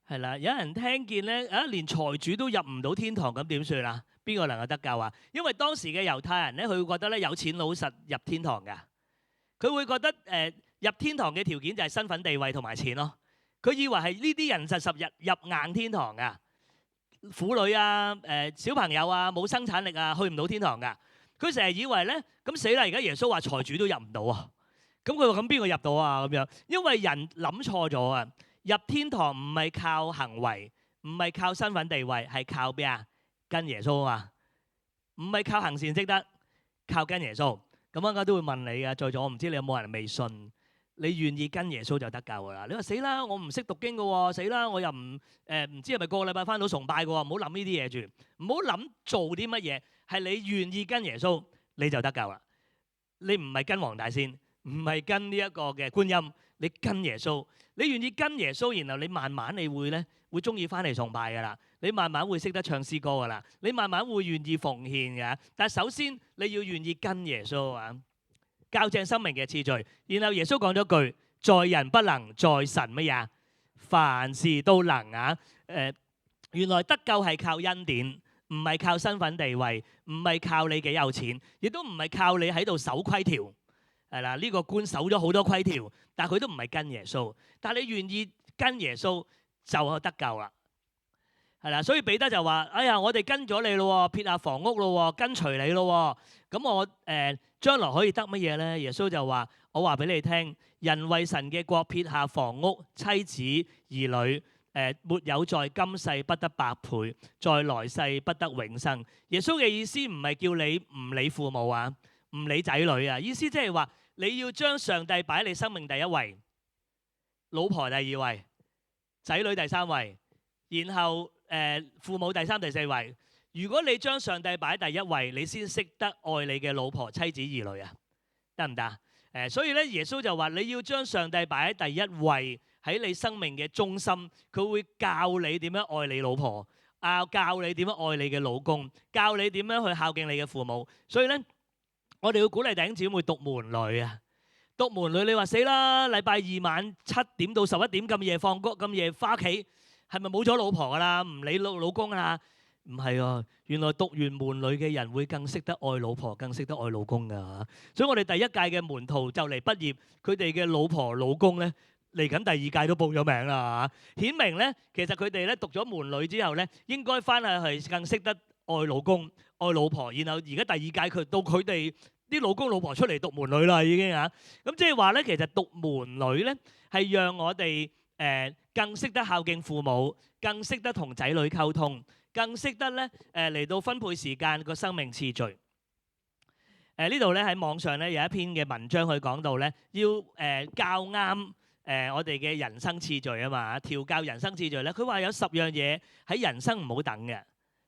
係啦，有人聽見咧連財主都入唔到天堂，咁點算啊？邊個能夠得救啊？因為當時嘅猶太人咧，佢會覺得咧有錢佬實入天堂㗎。佢會覺得入天堂嘅條件就係身份地位同埋錢咯。佢以為係呢啲人實入硬天堂㗎。婦女啊、小朋友啊、冇生產力啊，去唔到天堂㗎。佢成日以為咧，咁死啦！而家耶穌話財主都入唔到啊。咁佢話咁邊個入到啊？咁樣，因為人諗錯咗啊！入天堂唔係靠行為，唔係靠身份地位，係靠咩啊？跟耶穌啊嘛，唔係靠行善積德，靠跟耶穌。咁啱啱都會問你嘅，在座我唔知你有冇人未信，你願意跟耶穌就得救㗎啦。你話死啦，我唔識讀經㗎喎，死啦，我又唔知係咪個個禮拜翻到崇拜㗎喎，唔好諗呢啲嘢住，唔好諗做啲乜嘢，係你願意跟耶穌你就得救啦。你唔係跟黃大仙，唔係跟呢一個嘅觀音，你跟耶穌，你願意跟耶穌，然後你慢慢你會中意翻嚟崇拜㗎啦。你慢慢會識得唱詩歌㗎啦，你慢慢會願意奉獻㗎。但係首先你要願意跟耶穌啊，校正生命嘅次序。然後耶穌講咗句：在人不能，在神乜嘢？凡事都能啊！原來得救係靠恩典，唔係靠身份地位，唔係靠你幾有錢，亦都唔係靠你喺度守規條。係啦，呢個官守咗好多規條，但係佢都唔係跟耶穌。但係你願意跟耶穌就得救啦。係啦，所以彼得就話：哎呀，我哋跟咗你咯，撇下房屋咯，跟隨你咯。咁我將來可以得乜嘢咧？耶穌就話：我話俾你聽，人為神嘅國撇下房屋、妻子、兒女，沒有在今世不得百倍，在來世不得永生。耶穌嘅意思唔係叫你唔理父母啊，唔理仔女啊，意思即係話你要將上帝擺喺你生命第一位，老婆第二位，仔女第三位，然後父母第三、第四位。如果你將上帝擺喺第一位，你先識得愛你嘅老婆、妻子、兒女啊，得唔得？所以咧，耶穌就話你要將上帝擺喺第一位，喺你生命嘅中心。佢會教你點樣愛你老婆，教你點樣愛你嘅老公，教你點樣去孝敬你嘅父母。所以咧，我哋要鼓勵弟兄姊妹讀門女啊！讀門女，你話死啦！禮拜二晚7點到11點咁夜放歌，咁夜翻屋企，係咪冇咗老婆噶啦？唔理老公啦？唔係啊！原來讀完門女嘅人會更識得愛老婆，更識得愛老公噶。所以我哋第一屆嘅門徒就嚟畢業，佢哋嘅老婆老公咧嚟緊第二屆都報咗名啦。顯明咧，其實佢哋咧讀咗門女之後咧，應該翻去係更識得愛老公、愛老婆。然後而家第二屆到佢哋啲老公老婆出嚟讀門女啦，已經啊。咁即係話咧，其實讀門女咧係讓我哋更識得孝敬父母，更識得同仔女溝通，更識得咧嚟到分配時間個生命次序。呢度咧喺網上咧有一篇嘅文章，佢講到咧要教啱我哋嘅人生次序啊嘛，調教人生次序咧。佢話有10樣嘢喺人生唔好等嘅。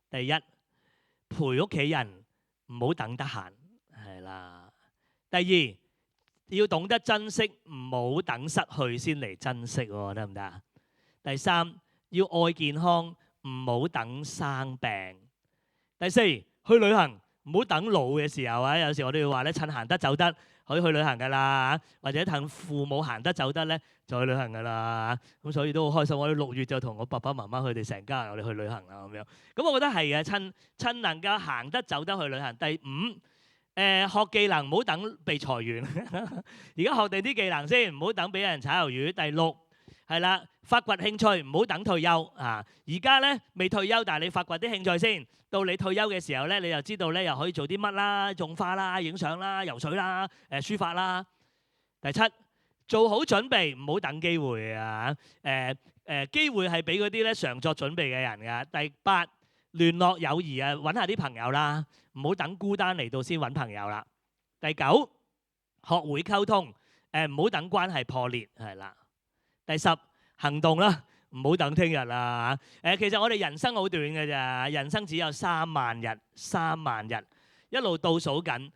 第一，陪屋企人唔好等得閒，係啦。第二，要懂得珍惜，唔好等失去先嚟珍惜喎，得唔得啊？第三，要愛健康，唔好等生病。第四，去旅行唔好等老嘅時候啊！有時我哋要話咧，趁行得走得可以去旅行㗎啦，或者趁父母行得走得咧就去旅行㗎啦。咁所以都好開心，我哋6月就同我爸爸媽媽佢哋成家人我哋去旅行啦咁樣。咁我覺得係嘅，趁能夠行得走得去旅行。第五，學技能唔好等被裁員，而家學定啲技能先，唔好等俾人炒魷魚。第六，係啦，發掘興趣唔好等退休啊！而家咧未退休，但係你發掘啲興趣先，到你退休嘅時候咧，你就知道咧又可以做啲乜啦，種花啦、影相啦、游水啦、書法啦。第七，做好準備，唔好等機會啊！機會係俾嗰啲咧常作準備嘅人㗎。第八，聯絡友誼啊，揾下啲朋友啦，唔好等孤單嚟到先揾朋友啦。第九，學會溝通，唔好等關係破裂，係啦。第10，行動啦，唔好等聽日啦。其實我哋人生好短嘅咋，人生只有3萬日，3萬日，一路倒數緊。呢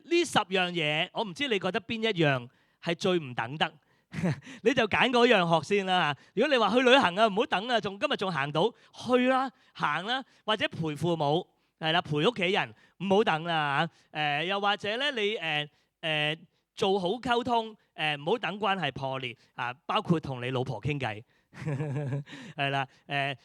10樣嘢，我唔知你覺得邊一樣係最唔等得，你就揀嗰樣學先啦。如果你話去旅行啊，唔好等啊，今日仲行到，去啦，行啦，或者陪父母，係啦，陪屋企人，唔好等啦。又或者咧，你做好溝通，唔好等關係破裂啊！包括同你老婆傾偈，係啦。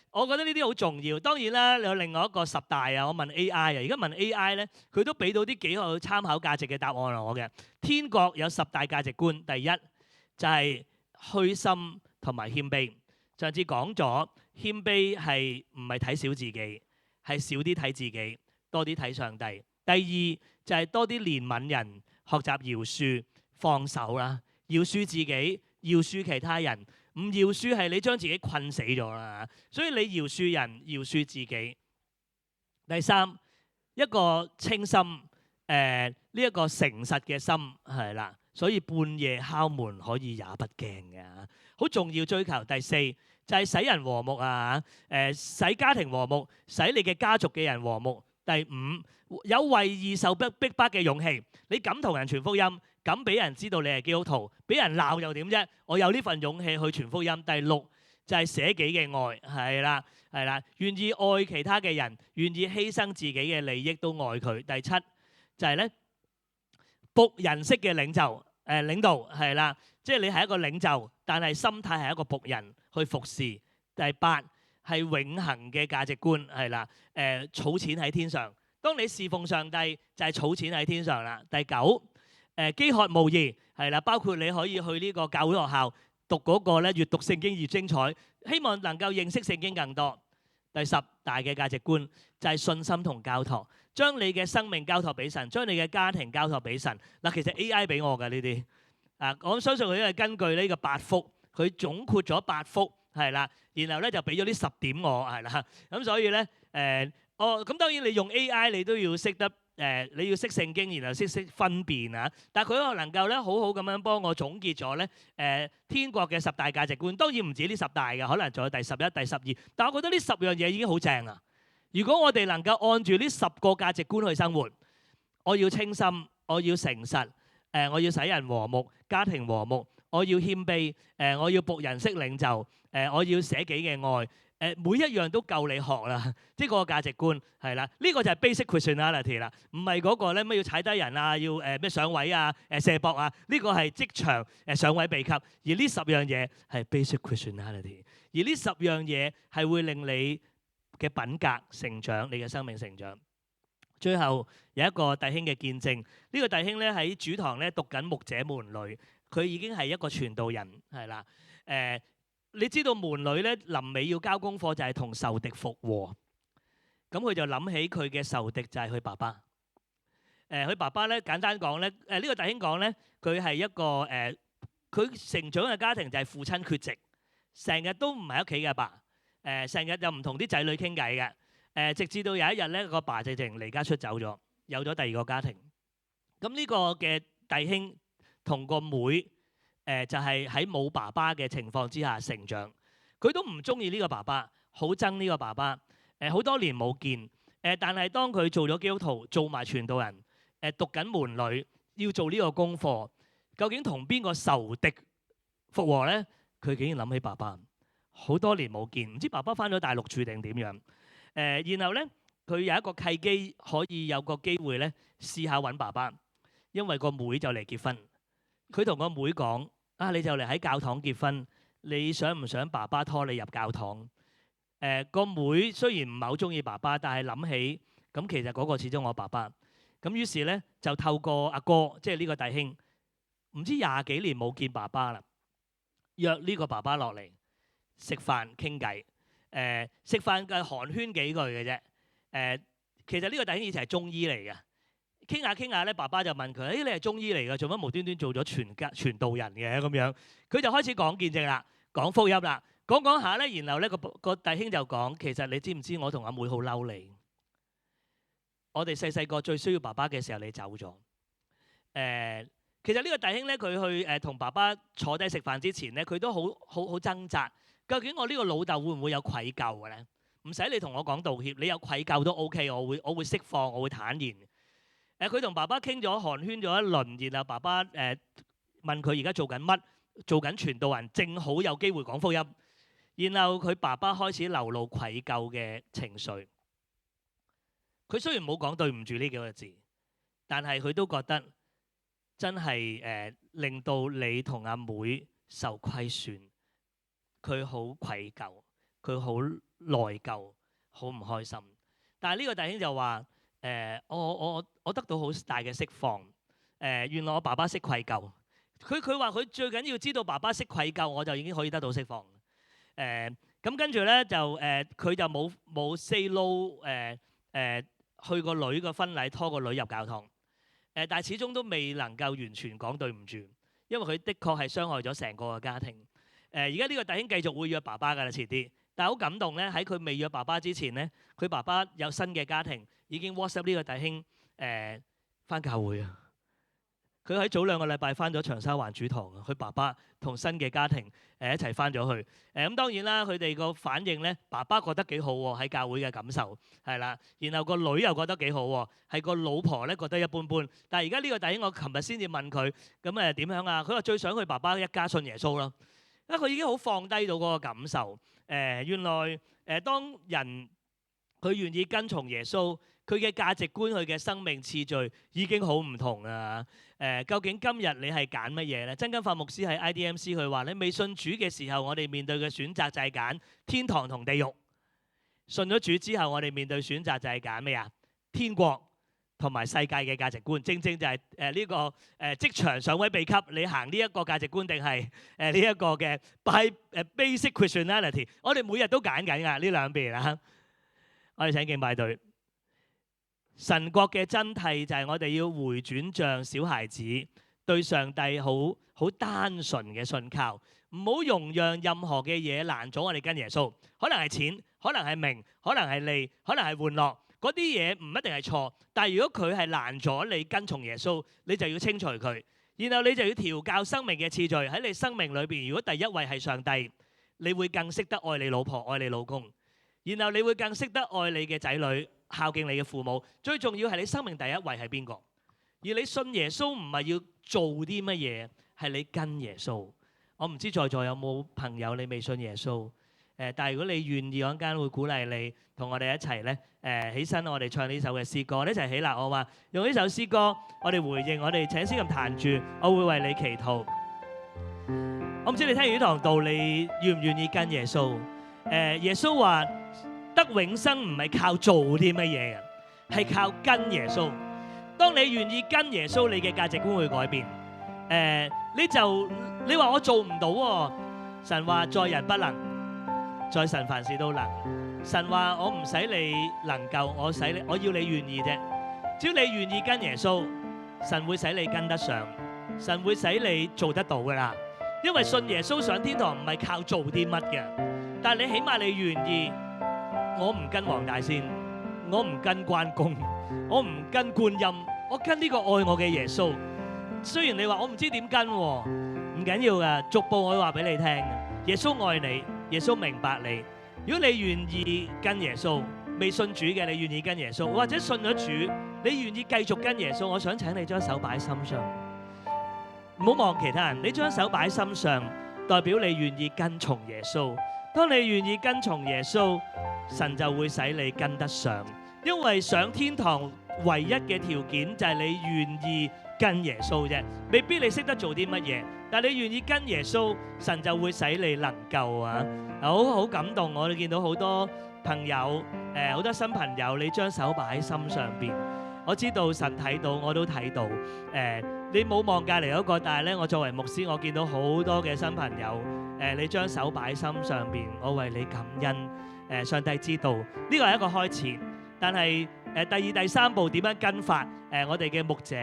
我覺得呢啲好重要。當然啦，有另外一個10大啊，我問 AI 啊，而家問 AI 咧，佢都俾到啲幾好參考價值嘅答案我嘅。天國有10大價值觀，第一就係虛心同埋謙卑。上次講咗，謙卑係唔係睇小自己，係少啲睇自己，多啲睇上帝。第二就係多啲憐憫人。學習饒恕，放手啦，饒恕自己，饒恕其他人。唔饒恕係你將自己困死咗啦。所以你饒恕人，饒恕自己。第三，一個清心，呢一個誠實嘅心係啦，所以半夜敲門可以也不驚嘅。好重要追求。第四就係使人和睦啊，使家庭和睦，使你嘅家族嘅人和睦。第五，有為義受逼迫嘅勇氣，你敢同人傳福音，敢俾人知道你係基督徒，俾人鬧又點啫？我有呢份勇氣去傳福音。第六就係捨己嘅愛，係啦，願意愛其他嘅人，願意犧牲自己嘅利益都愛佢。第七就係咧僕人式嘅領導係啦，即係你係一個領袖，但係心態係一個僕人去服侍。第八係永恆嘅價值觀係啦，儲錢喺天上。當你侍奉上帝就係儲錢喺天上啦。第九飢渴慕義係啦，包括你可以去呢個教會學校讀嗰個咧閱讀聖經越精彩，希望能夠認識聖經更多。第十大嘅價值觀就係信心同交託，將你嘅生命交託俾神，將你嘅家庭交託俾神。嗱，其實 AI 俾我嘅呢啲我相信佢係根據呢個8福，佢總括咗8福係啦，然後咧就俾咗呢10點我係啦。咁所以咧咁當然你用 AI 你都要識得你要識聖經，然後識分辨啊。但係佢能夠咧好好咁樣幫我總結咗咧天國嘅10大價值觀。當然唔止呢10大嘅，可能仲有第11、第12。但係我覺得呢10樣嘢已經好正啊！如果我哋能夠按住呢10個價值觀去生活，我要清心，我要誠實，我要使人和睦，家庭和睦，我要謙卑，我要僕人式領袖，我要捨己嘅愛。每一樣都夠你學啦，即係嗰個價值觀係啦，呢個就係 basic Christianity 啦，唔係嗰個咧咩要踩低人啊，要咩上位啊，射博啊，呢個係職場上位秘笈，而呢10樣嘢係 basic Christianity， 而呢10樣嘢係會令你嘅品格成長，你嘅生命成長。最後有一個弟兄嘅見證，呢個弟兄咧喺主堂咧讀緊牧者門類，佢已經係一個傳道人係啦，你知道門女咧臨尾要交功課就係同仇敵復和，咁佢就諗起佢嘅仇敵就係佢爸爸。佢爸爸咧簡單講咧，呢個弟兄講咧，佢係一個佢成長嘅家庭就係父親缺席，成日都唔喺屋企嘅爸，成日就唔同啲仔女傾偈嘅，直至到有一日咧個爸直情離家出走咗，有咗第二個家庭。咁呢個嘅弟兄同個妹。就係喺冇爸爸嘅情況之下成長，佢都唔中意呢個爸爸，好憎呢個爸爸。好多年冇見，但係當佢做咗基督徒，做埋傳道人，讀緊門女，要做呢個功課，究竟同邊個仇敵復和咧？佢竟然諗起爸爸，好多年冇見，唔知爸爸返咗大陸住定點樣？然後咧，佢有一個契機，可以有個機會咧試下揾爸爸，因為個妹就嚟結婚，佢同個妹講。你就嚟喺教堂結婚，你想唔想爸爸拖你入教堂？個妹雖然唔係好中意爸爸，但係諗起咁其實嗰個始終我爸爸。咁於是咧就透過阿哥，即係呢個弟兄，唔知20幾年冇見爸爸啦，約呢個爸爸落嚟食飯傾偈。食飯嘅寒暄幾句嘅啫。其實呢個弟兄以前係中醫嚟嘅。傾下傾下咧，爸爸就問佢：你係中醫嚟㗎，做乜無端端做咗傳道人嘅咁樣？佢就開始講見證啦，講福音啦，講下咧，然後咧個弟兄就講：其實你知唔知我同阿妹好嬲你？我哋細個最需要爸爸嘅時候，你走咗。其實呢個弟兄咧，佢去同爸爸坐低食飯之前咧，佢都好掙扎。究竟我呢個老豆會唔會有愧疚嘅咧？唔使你同我講道歉，你有愧疚都 OK，我會釋放，我會坦然。佢同爸爸傾咗寒暄咗一輪，然後爸爸問佢而家做緊乜？做緊傳道人，正好有機會講福音。然後佢爸爸開始流露愧疚嘅情緒。佢雖然冇講對唔住呢幾個字，但係佢都覺得真係令到你同阿妹受虧損。佢好愧疚，佢好內疚，好唔開心。但係呢個弟兄就話：我得到好大嘅釋放。原來我爸爸識愧疚。佢話佢最緊要知道爸爸識愧疚，我就已經可以得到釋放。咁跟住咧就佢就冇 say no 去個女嘅婚禮，拖個女入教堂。但係始終都未能夠完全講對唔住，因為佢的確係傷害咗成個嘅家庭。而家呢個弟兄繼續會約爸爸㗎啦，遲啲。但係好感動咧，喺佢未約爸爸之前咧，佢爸爸有新嘅家庭，已經 WhatsApp 呢個弟兄返教會啊！佢喺早2個禮拜返咗長沙灣主堂啊，佢爸爸同新嘅家庭一齊返咗去。咁當然啦，佢哋個反應咧，爸爸覺得幾好喎，喺教會嘅感受係啦。然後個女又覺得幾好喎，係個老婆咧覺得一般般。但係而家呢個弟兄，我琴日先至問佢，咁點樣啊？佢話最想佢爸爸一家信耶穌咯，因為佢已經好放低到嗰個感受。原來當人佢願意跟從耶穌，佢嘅價值觀、佢嘅生命次序已經好唔同啊！究竟今日你係揀乜嘢咧？曾金發牧師喺 IDMC 佢話：你未信主嘅時候，我哋面對嘅選擇就係揀天堂同地獄；信咗主之後，我哋面對選擇就係揀咩啊？天國同埋世界嘅價值觀。正正就係呢個職場上位秘笈，你行呢一個價值觀定係呢一個嘅 basic Christianity？ 我哋每日都揀緊㗎呢兩邊啊！我哋請敬拜隊。神國嘅真諦就係我哋要回轉像小孩子，對上帝好單純嘅信靠，唔好容讓任何嘅嘢攔阻我哋跟耶穌。可能係錢，可能係名，可能係利，可能係玩樂，嗰啲嘢唔一定係錯。但係如果佢係攔阻你跟從耶穌，你就要清除佢，然後你就要調教生命嘅次序。喺你生命裏邊，如果第一位係上帝，你會更識得愛你老婆、愛你老公，然後你會更識得愛你嘅仔女，孝敬你嘅父母。最重要係你生命第一位係邊個？而你信耶穌唔係要做啲乜嘢，係你跟耶穌。我唔知在座有冇朋友你未信耶穌？但係如果你願意，我陣間會鼓勵你同我哋一齊咧起身，我哋唱呢首嘅詩歌，我哋一齊起立。我話用呢首詩歌，我哋回應，我哋請詩琴彈住，我會為你祈禱。我唔知你聽完呢堂道，你願唔願意跟耶穌？耶穌話得永生唔係靠做啲乜嘢嘅，係靠跟耶穌。當你願意跟耶穌，你嘅價值觀會改變。你話我做唔到喎，神話在人不能，在神凡事都能。神話我唔使你能夠，我要你願意啫。只要你願意跟耶穌，神會使你跟得上，神會使你做得到噶啦。因為信耶穌上天堂唔係靠做啲乜嘅，但係你起碼你願意。我唔跟黃大仙，我唔跟關公，我唔跟觀音，我跟呢個愛我嘅耶穌。雖然你話我唔知點跟喎，唔緊要㗎，逐步我會話俾你聽。耶穌愛你，耶穌明白你。如果你願意跟耶穌，未信主嘅你願意跟耶穌，或者信咗主，你願意繼續跟耶穌，我想請你將手擺喺心上，唔好望其他人。你將手擺喺心上，代表你願意跟從耶穌。當你願意跟從耶穌，神就會使你跟得上。因為上天堂唯一嘅條件就係你願意跟耶穌啫，未必你識得做啲乜嘢，但係你願意跟耶穌，神就會使你能夠啊。好感動，我哋見到好多朋友，好多新朋友，你將手擺喺心上邊。我知道神睇到，我都睇到。你冇望隔離嗰個，但係咧，我作為牧師，我見到好多嘅新朋友，你將手擺喺心上邊，我為你感恩。上帝知道呢個係一個開始，但係第二、第三步點樣跟法？我哋嘅牧者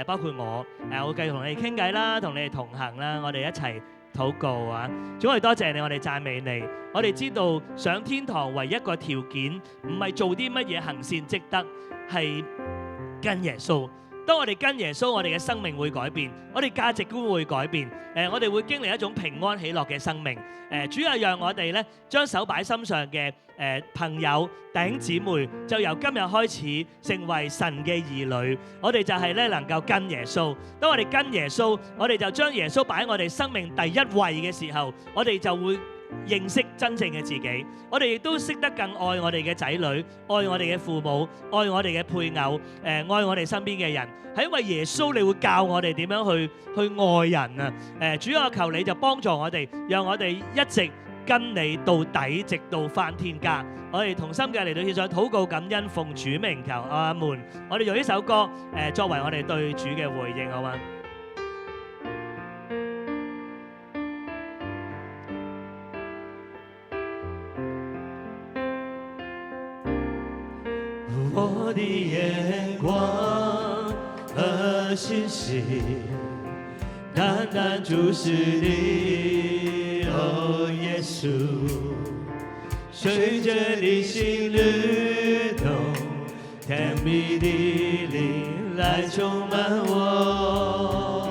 包括我，我繼續同你哋傾偈啦，同你哋同行啦，我哋一齊禱告啊！主，我哋多謝你，我哋讚美你。我哋知道上天堂唯一個條件唔係做啲乜嘢行善積德，係跟耶穌。當我哋跟耶穌，我哋嘅生命會改變，我哋價值觀會改變。我哋會經歷一種平安喜樂嘅生命。主要讓我哋咧將手擺心上嘅朋友弟兄姊妹，就由今日開始成為神嘅兒女。我哋就係咧能夠跟耶穌。當我哋跟耶穌，我哋就將耶穌擺喺我哋生命第一位嘅時候，我哋就會認識真正嘅自己，我哋亦都識得更愛我哋嘅仔女，愛我哋嘅父母，愛我哋嘅配偶，愛我哋身邊嘅人，係因為耶穌你會教我哋點樣去愛人啊！主啊，求你就幫助我哋，讓我哋一直跟你到底，直到返天家。我哋同心嘅嚟到獻上禱告感恩，奉主名求，阿門。我哋用呢首歌作為我哋對主嘅回應，好嗎？我的眼光和信心单单注视你，哦耶稣，随着你心律动，甜蜜的灵来來充滿我，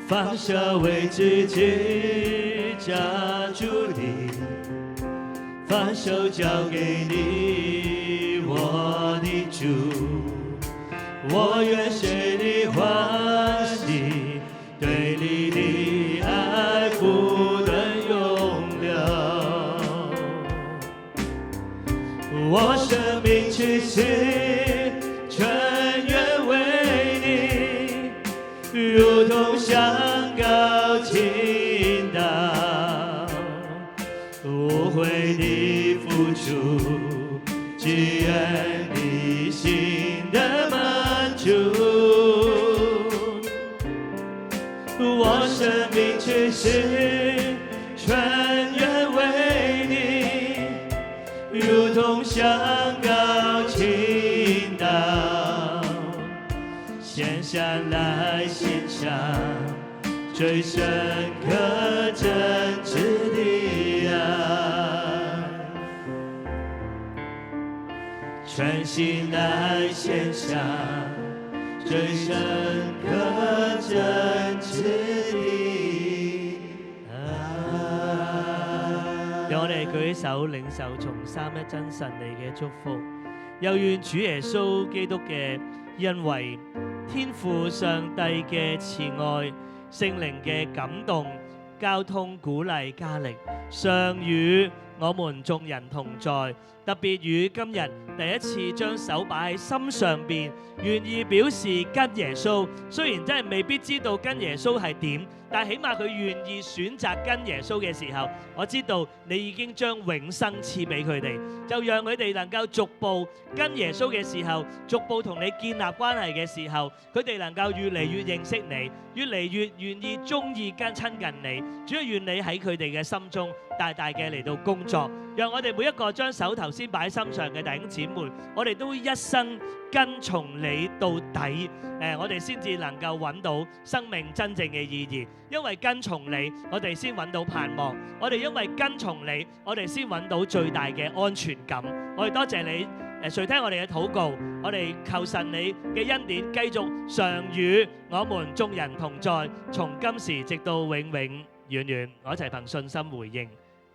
放下為自己加諸你，放手交給你，我的主，我願隨你歡喜，對你的愛不斷永留。我生命氣息全願為你，如同香膏傾倒，無悔的付出，只願你心的滿足。我生命氣息全願為你，如同香膏傾倒，獻上來獻上最深刻真摯的愛，全心來獻上最深刻真摯的愛。讓我哋舉手領受從三一真神嚟嘅祝福，又願主耶穌基督嘅恩惠、天父上帝嘅慈愛、聖靈嘅感動、交通鼓勵加力，常與我們眾人同在，特別與今日第一次將手擺喺心上邊，願意表示跟耶穌。雖然真係未必知道跟耶穌係點，但起碼佢願意選擇跟耶穌嘅時候，我知道你已經將永生賜俾佢哋，就讓佢哋能夠逐步跟耶穌嘅時候，逐步同你建立關係嘅時候，佢哋能夠越嚟越認識你，越嚟越願意中意跟親近你。主要願你喺佢哋嘅心中大大嘅嚟到工作，讓我哋每一個將手頭先擺喺心上嘅弟兄姊妹，我哋都一生跟從你到底，我哋先至能夠揾到生命真正嘅意義。因為跟從你，我哋先揾到盼望；我哋因為跟從你，我哋先揾到最大嘅安全感。我哋多謝你，垂聽我哋嘅禱告，我哋求神你嘅恩典繼續常與我們眾人同在，從今時直到永永遠遠。我一齊憑信心回應。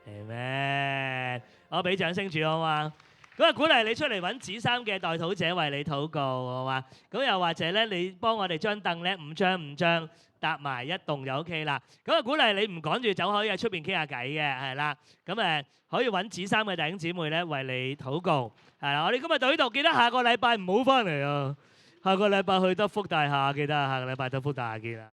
Amen。我俾掌聲住好嘛？咁啊，鼓勵你出嚟揾紫衫嘅代禱者為你禱告，好嘛？咁又或者咧，你幫我哋張凳咧5張搭埋一棟就 OK 啦。咁啊，鼓勵你唔趕住走，可以喺出邊傾下偈嘅，係啦。咁可以揾紫衫嘅弟兄姊妹咧為你禱告，係啦。我哋今日到呢度，記得下個禮拜唔好翻嚟啊！下個禮拜去德福大廈，記得下個禮拜德福大廈見啦。